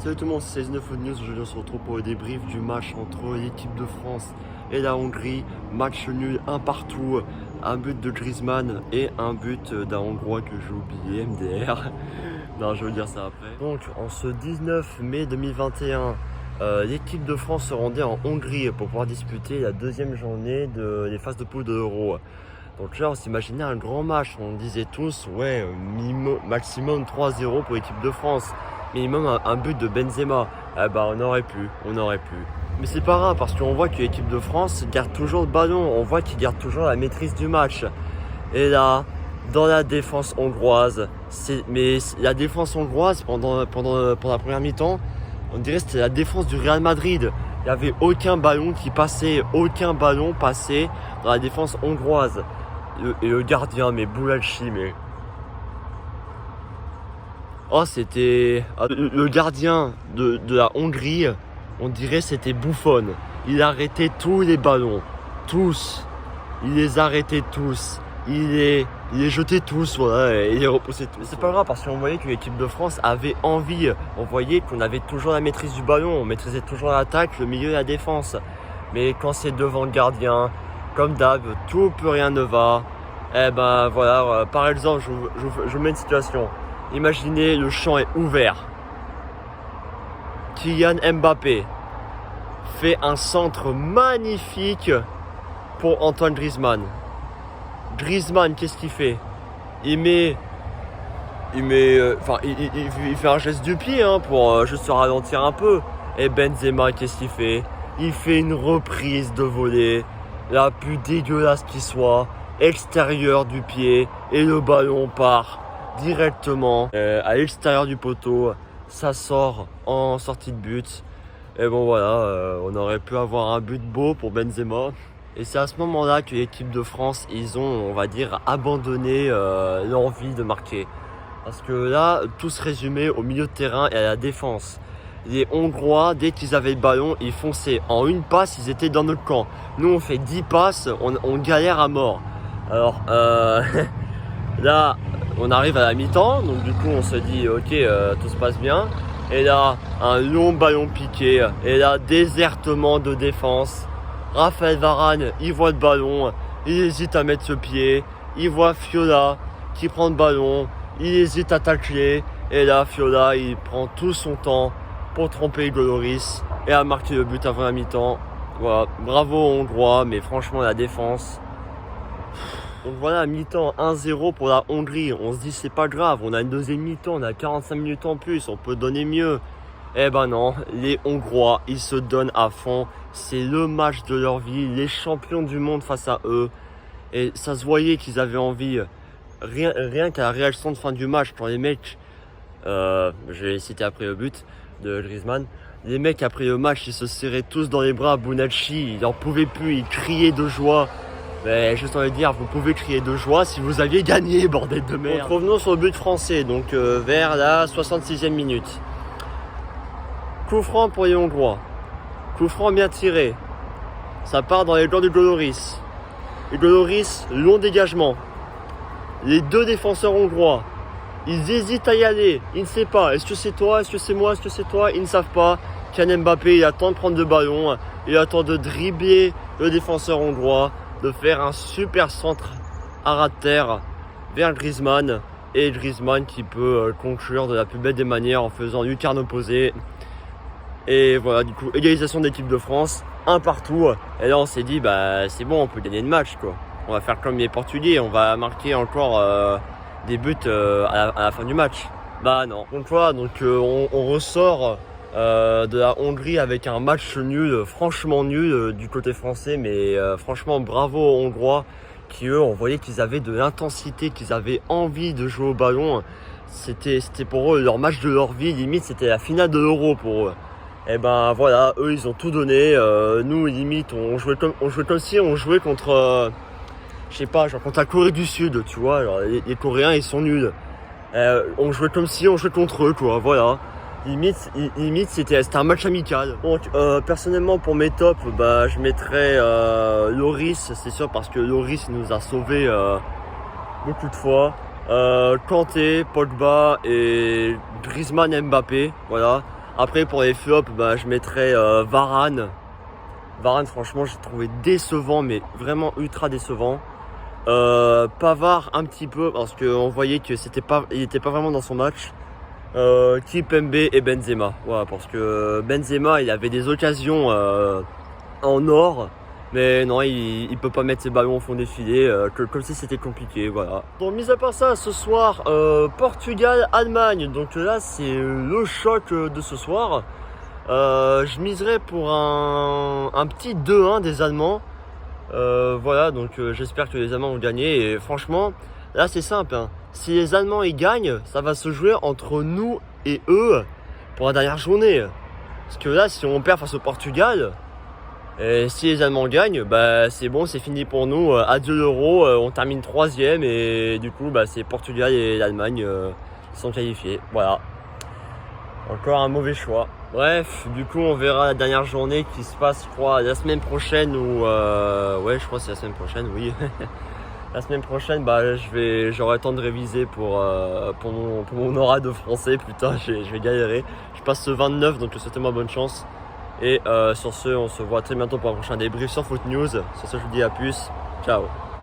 Salut tout le monde, c'est 19 Foot News. Aujourd'hui on se retrouve pour le débrief du match entre l'équipe de France et la Hongrie. Match nul, un partout, un but de Griezmann et un but d'un Hongrois que j'ai oublié, MDR. Non, je veux dire ça après. Donc en ce 19 mai 2021, l'équipe de France se rendait en Hongrie pour pouvoir disputer la deuxième journée des phases de poule de l'Euro. Donc là on s'imaginait un grand match, on disait tous ouais maximum 3-0 pour l'équipe de France. Minimum un but de Benzema. Eh ben on aurait pu. Mais c'est pas grave parce qu'on voit que l'équipe de France garde toujours le ballon, on voit qu'ils gardent toujours la maîtrise du match. Et là, dans la défense hongroise, mais la défense hongroise pendant la première mi-temps, on dirait que c'était la défense du Real Madrid. Il n'y avait aucun ballon qui passait, aucun ballon passé dans la défense hongroise. Et le gardien, mais Boulalchi, mais... Oh, c'était le gardien de la Hongrie, on dirait c'était Buffon. Il arrêtait tous les ballons, tous. Il les arrêtait tous. Il les jetait tous, voilà, et il les repoussait tous. C'est pas grave parce qu'on voyait que l'équipe de France avait envie. On voyait qu'on avait toujours la maîtrise du ballon, on maîtrisait toujours l'attaque, le milieu et la défense. Mais quand c'est devant le gardien, comme d'hab, tout plus rien ne va. Eh ben voilà, par exemple, je vous mets une situation. Imaginez, le champ est ouvert. Kylian Mbappé fait un centre magnifique pour Antoine Griezmann. Griezmann, qu'est-ce qu'il fait? Il fait un geste du pied pour juste se ralentir un peu. Et Benzema, qu'est-ce qu'il fait? Il fait une reprise de volée, la plus dégueulasse qui soit, extérieur du pied, et le ballon part directement à l'extérieur du poteau, ça sort en sortie de but. Et bon voilà, on aurait pu avoir un but beau pour Benzema. Et c'est à ce moment-là que l'équipe de France, ils ont, on va dire, abandonné l'envie de marquer. Parce que là, tout se résumait au milieu de terrain et à la défense. Les Hongrois, dès qu'ils avaient le ballon, ils fonçaient. En une passe, ils étaient dans notre camp. Nous, on fait 10 passes, on galère à mort. Alors, là... On arrive à la mi-temps, donc du coup on se dit ok, tout se passe bien. Et là, un long ballon piqué. Et là, désertement de défense. Raphaël Varane, il voit le ballon. Il hésite à mettre ce pied. Il voit Fiola qui prend le ballon. Il hésite à tacler. Et là, Fiola, il prend tout son temps pour tromper Goloris et à marquer le but avant la mi-temps. Voilà, bravo aux Hongrois, mais franchement la défense... Donc voilà, mi-temps 1-0 pour la Hongrie. On se dit c'est pas grave, on a une deuxième mi-temps, on a 45 minutes en plus, on peut donner mieux. Eh ben non, les Hongrois, ils se donnent à fond. C'est le match de leur vie, les champions du monde face à eux. Et ça se voyait qu'ils avaient envie. Rien qu'à la réaction de fin du match, quand les mecs, je vais citer après le but de Griezmann, les mecs après le match, ils se serraient tous dans les bras. Boulalchi, ils n'en pouvaient plus, ils criaient de joie. Mais juste envie de dire, vous pouvez crier de joie si vous aviez gagné, bordel de merde. Donc, revenons sur le but français, donc vers la 66e minute. Coup franc pour les Hongrois. Coup franc bien tiré. Ça part dans les gants de Goloris. Et Goloris, long dégagement. Les deux défenseurs hongrois, ils hésitent à y aller. Ils ne savent pas, est-ce que c'est toi, est-ce que c'est moi, est-ce que c'est toi? Ils ne savent pas. Kylian Mbappé, il attend de prendre le ballon. Il attend de dribbler le défenseur hongrois, de faire un super centre à ras de terre vers Griezmann. Et Griezmann qui peut conclure de la plus belle des manières en faisant lucarne opposée. Et voilà, du coup, égalisation de l'équipe de France, un partout. Et là, on s'est dit, bah c'est bon, on peut gagner le match, quoi. On va faire comme les Portugais, on va marquer encore des buts à la fin du match. Bah non. Donc voilà, on ressort de la Hongrie avec un match nul, franchement nul du côté français, mais franchement bravo aux Hongrois qui eux, on voyait qu'ils avaient de l'intensité, qu'ils avaient envie de jouer au ballon. C'était pour eux leur match de leur vie, limite c'était la finale de l'Euro pour eux. Et ben voilà, eux ils ont tout donné. Nous limite on jouait comme si on jouait contre je sais pas, genre contre la Corée du Sud, tu vois. Alors, les Coréens ils sont nuls. On jouait comme si on jouait contre eux, quoi, voilà. Limite c'était un match amical. Donc personnellement pour mes tops, bah je mettrais Loris, c'est sûr, parce que Loris nous a sauvés beaucoup de fois. Kanté, Pogba et Griezmann, Mbappé, voilà. Après, pour les flops, bah, je mettrais Varane. Varane, franchement, j'ai trouvé décevant, mais vraiment ultra décevant. Pavard un petit peu parce qu'on voyait que il était pas vraiment dans son match. Kimpembe et Benzema. Voilà, parce que Benzema, il avait des occasions en or, mais non, il peut pas mettre ses ballons au fond des filets, comme si c'était compliqué. Voilà. Donc, mis à part ça, ce soir, Portugal-Allemagne. Donc là, c'est le choc de ce soir. Je miserais pour un petit 2-1 des Allemands. Voilà, donc j'espère que les Allemands vont gagner. Et franchement, là c'est simple, hein. Si les Allemands ils gagnent, ça va se jouer entre nous et eux pour la dernière journée. Parce que là, si on perd face au Portugal, et si les Allemands gagnent, bah c'est bon, c'est fini pour nous. Adieu l'Euro, on termine 3ème et du coup, bah, c'est Portugal et l'Allemagne qui sont qualifiés. Voilà. Encore un mauvais choix. Bref, du coup, on verra la dernière journée qui se passe, je crois, la semaine prochaine ou ouais, je crois que c'est la semaine prochaine, oui. La semaine prochaine, bah, j'aurai le temps de réviser pour mon oral de français. Putain, je vais galérer. Je passe ce 29, donc souhaitez-moi bonne chance. Et sur ce, on se voit très bientôt pour un prochain débrief sur Foot News. Sur ce, je vous dis à plus. Ciao.